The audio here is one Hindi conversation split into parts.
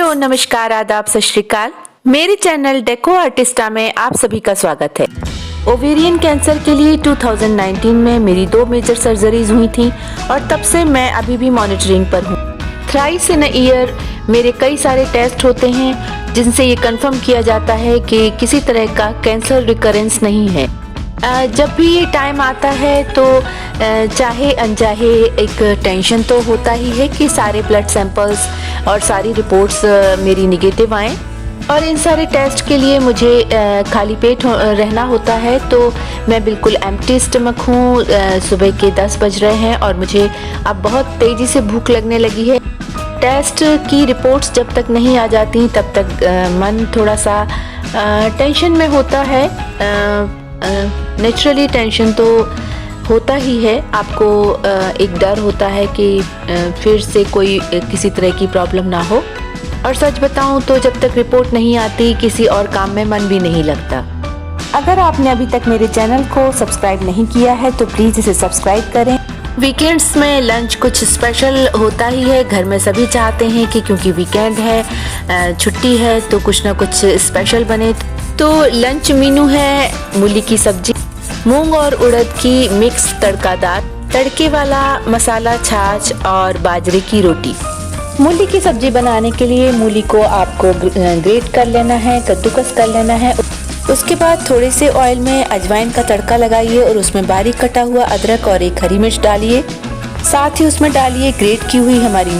हेलो, नमस्कार, आदाब, सत श्री अकाल। मेरे चैनल डेको आर्टिस्टा में आप सभी का स्वागत है। ओवेरियन कैंसर के लिए 2019 में मेरी 2 मेजर सर्जरीज हुई थी और तब से मैं अभी भी मॉनिटरिंग पर हूँ। थ्राइस इन अ ईयर मेरे कई सारे टेस्ट होते हैं जिनसे ये कंफर्म किया जाता है कि किसी तरह का कैंसर रिकरेंस नहीं है। जब भी ये टाइम आता है तो चाहे अनचाहे एक टेंशन तो होता ही है कि सारे ब्लड सैंपल्स और सारी रिपोर्ट्स मेरी निगेटिव आएँ और इन सारे टेस्ट के लिए मुझे खाली पेट रहना होता है। तो मैं बिल्कुल एम्प्टी स्टमक हूँ। सुबह के 10 बज रहे हैं और मुझे अब बहुत तेज़ी से भूख लगने लगी है। टेस्ट की रिपोर्ट्स जब तक नहीं आ जाती तब तक मन थोड़ा सा टेंशन में होता है। नेचुरली टेंशन तो होता ही है। आपको एक डर होता है कि फिर से कोई किसी तरह की प्रॉब्लम ना हो। और सच बताऊं तो जब तक रिपोर्ट नहीं आती किसी और काम में मन भी नहीं लगता। अगर आपने अभी तक मेरे चैनल को सब्सक्राइब नहीं किया है तो प्लीज़ इसे सब्सक्राइब करें। वीकेंड्स में लंच कुछ स्पेशल होता ही है। घर में सभी चाहते हैं कि क्योंकि वीकेंड है, छुट्टी है, तो कुछ ना कुछ स्पेशल बने। तो लंच मेनू है मूली की सब्जी, मूंग और उड़द की मिक्स तड़कादार, तड़के वाला मसाला छाछ और बाजरे की रोटी। मूली की सब्जी बनाने के लिए मूली को आपको ग्रेट कर लेना है, कद्दूकस कर लेना है। उसके बाद थोड़े से ऑयल में अजवाइन का तड़का लगाइए और उसमें बारीक कटा हुआ अदरक और एक हरी मिर्च डालिए। साथ ही उसमें डालिए ग्रेट की हुई हमारी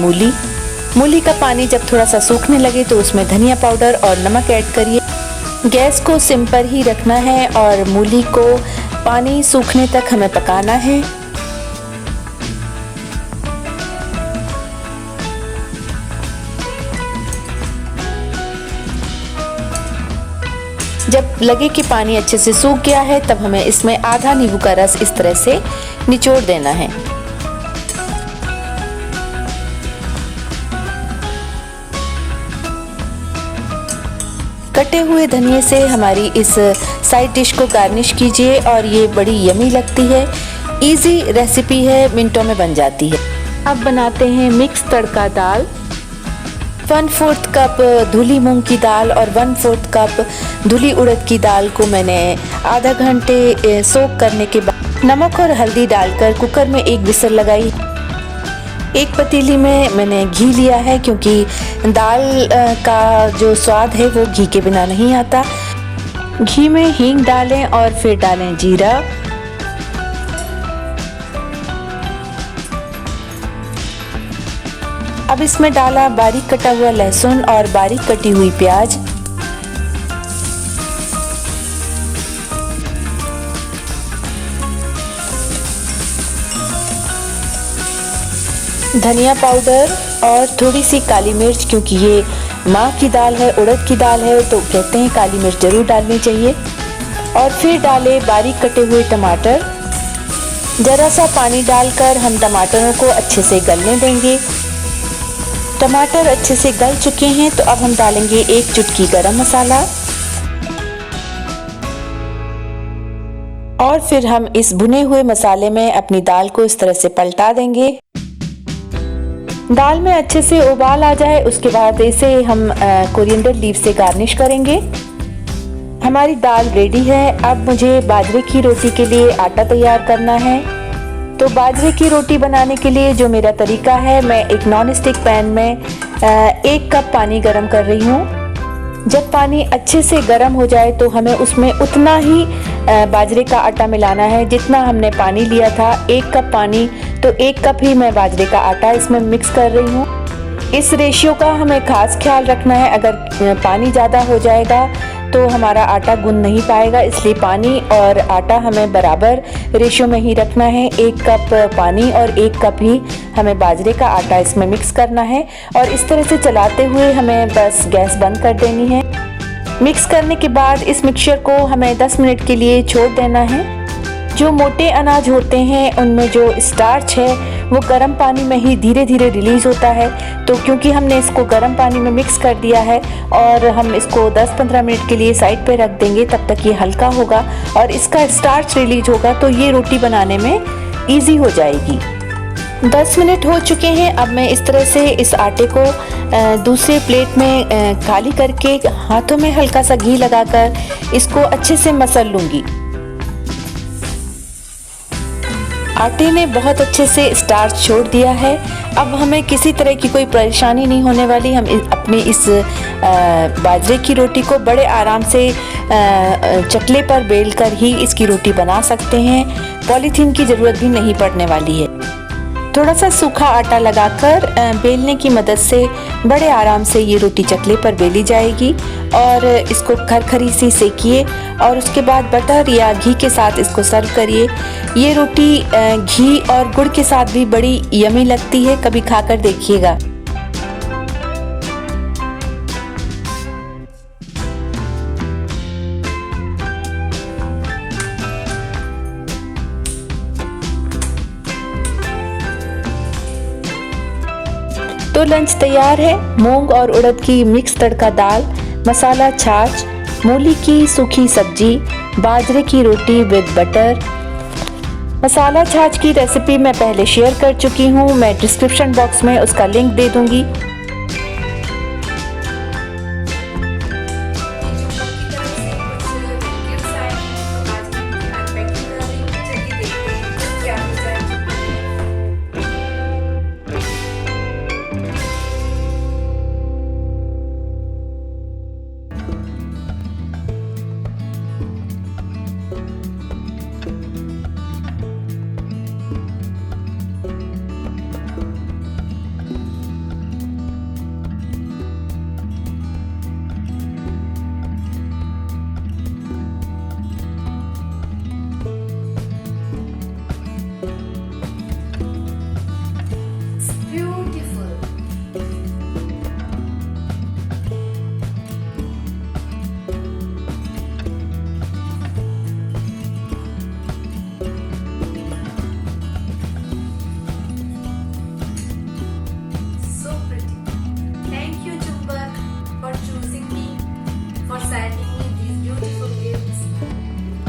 मूली का पानी जब थोड़ा सा सूखने लगे तो उसमें धनिया पाउडर और नमक ऐड करिए। गैस को सिम पर ही रखना है और मूली को पानी सूखने तक हमें पकाना है। जब लगे कि पानी अच्छे से सूख गया है तब हमें इसमें आधा नींबू का रस इस तरह से निचोड़ देना है। कटे हुए धनिये से हमारी इस साइड डिश को गार्निश कीजिए और ये बड़ी यमी लगती है। इजी रेसिपी है, मिनटों में बन जाती है। अब बनाते हैं मिक्स तड़का दाल। 1/4 कप धुली मूंग की दाल और 1/4 कप धुली उड़द की दाल को मैंने आधा घंटे सोक करने के बाद नमक और हल्दी डालकर कुकर में एक विसल लगाई। एक पतीली में मैंने घी लिया है क्योंकि दाल का जो स्वाद है वो घी के बिना नहीं आता। घी में हींग डालें और फिर डालें जीरा। अब इसमें डाला बारीक कटा हुआ लहसुन और बारीक कटी हुई प्याज। धनिया पाउडर और थोड़ी सी काली मिर्च, क्योंकि ये माँ की दाल है, उड़द की दाल है, तो कहते हैं काली मिर्च जरूर डालनी चाहिए। और फिर डाले बारीक कटे हुए टमाटर। जरा सा पानी डालकर हम टमाटरों को अच्छे से गलने देंगे। टमाटर अच्छे से गल चुके हैं तो अब हम डालेंगे 1 चुटकी गरम मसाला और फिर हम इस भुने हुए मसाले में अपनी दाल को इस तरह से पलटा देंगे। दाल में अच्छे से उबाल आ जाए उसके बाद इसे हम कोरिएंडर लीव से गार्निश करेंगे। हमारी दाल रेडी है। अब मुझे बाजरे की रोटी के लिए आटा तैयार करना है। तो बाजरे की रोटी बनाने के लिए जो मेरा तरीका है, मैं एक नॉन स्टिक पैन में 1 कप पानी गरम कर रही हूँ। जब पानी अच्छे से गरम हो जाए तो हमें उसमें उतना ही बाजरे का आटा मिलाना है जितना हमने पानी लिया था। 1 कप पानी तो 1 कप ही मैं बाजरे का आटा इसमें मिक्स कर रही हूँ। इस रेशियो का हमें खास ख्याल रखना है। अगर पानी ज़्यादा हो जाएगा तो हमारा आटा गूंद नहीं पाएगा, इसलिए पानी और आटा हमें बराबर रेशियो में ही रखना है। 1 कप पानी और 1 कप ही हमें बाजरे का आटा इसमें मिक्स करना है और इस तरह से चलाते हुए हमें बस गैस बंद कर देनी है। मिक्स करने के बाद इस मिक्सचर को हमें 10 मिनट के लिए छोड़ देना है। जो मोटे अनाज होते हैं उनमें जो स्टार्च है वो गर्म पानी में ही धीरे धीरे रिलीज होता है। तो क्योंकि हमने इसको गर्म पानी में मिक्स कर दिया है और हम इसको 10-15 मिनट के लिए साइड पे रख देंगे, तब तक ये हल्का होगा और इसका स्टार्च रिलीज होगा तो ये रोटी बनाने में इजी हो जाएगी। 10 मिनट हो चुके हैं। अब मैं इस तरह से इस आटे को दूसरे प्लेट में खाली करके हाथों में हल्का सा घी लगाकर इसको अच्छे से मसल लूँगी। आटे ने बहुत अच्छे से स्टार्च छोड़ दिया है। अब हमें किसी तरह की कोई परेशानी नहीं होने वाली। हम अपने इस बाजरे की रोटी को बड़े आराम से चकले पर बेलकर ही इसकी रोटी बना सकते हैं। पॉलीथीन की ज़रूरत भी नहीं पड़ने वाली है। थोड़ा सा सूखा आटा लगाकर बेलने की मदद से बड़े आराम से ये रोटी चकले पर बेली जाएगी और इसको खरखरी सी सेकिए और उसके बाद बटर या घी के साथ इसको सर्व करिए। ये रोटी घी और गुड़ के साथ भी बड़ी यमी लगती है, कभी खाकर देखिएगा। तो लंच तैयार है। मूंग और उड़द की मिक्स तड़का दाल, मसाला छाछ, मूली की सूखी सब्जी, बाजरे की रोटी विद बटर। मसाला छाछ की रेसिपी मैं पहले शेयर कर चुकी हूँ, मैं डिस्क्रिप्शन बॉक्स में उसका लिंक दे दूंगी।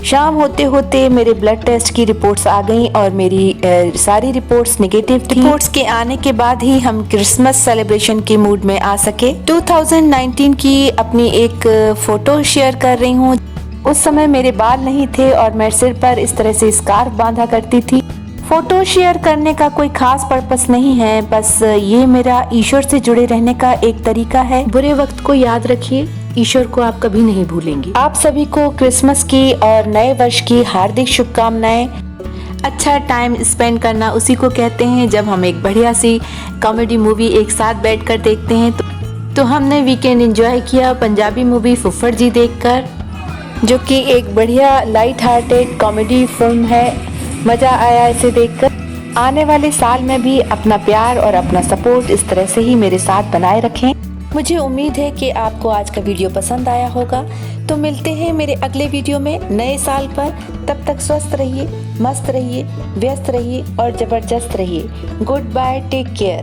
शाम होते होते मेरे ब्लड टेस्ट की रिपोर्ट्स आ गईं और मेरी सारी रिपोर्ट्स नेगेटिव थी। रिपोर्ट्स के आने के बाद ही हम क्रिसमस सेलिब्रेशन के मूड में आ सके। 2019 की अपनी एक फोटो शेयर कर रही हूँ। उस समय मेरे बाल नहीं थे और मैं सिर पर इस तरह से स्कार्फ बांधा करती थी। फोटो शेयर करने का कोई खास पर्पस नहीं है, बस ये मेरा ईश्वर से जुड़े रहने का एक तरीका है। बुरे वक्त को याद रखिए, ईश्वर को आप कभी नहीं भूलेंगे। आप सभी को क्रिसमस की और नए वर्ष की हार्दिक शुभकामनाएं। अच्छा टाइम स्पेंड करना उसी को कहते हैं जब हम एक बढ़िया सी कॉमेडी मूवी एक साथ बैठकर देखते हैं। तो हमने वीकेंड एंजॉय किया पंजाबी मूवी फुफड़ जी देखकर, जो कि एक बढ़िया लाइट हार्टेड कॉमेडी फिल्म है। मजा आया इसे देखकर। आने वाले साल में भी अपना प्यार और अपना सपोर्ट इस तरह से ही मेरे साथ बनाए रखें। मुझे उम्मीद है कि आपको आज का वीडियो पसंद आया होगा। तो मिलते हैं मेरे अगले वीडियो में नए साल पर। तब तक स्वस्थ रहिए, मस्त रहिए, व्यस्त रहिए और जबरदस्त रहिए। Goodbye, take care.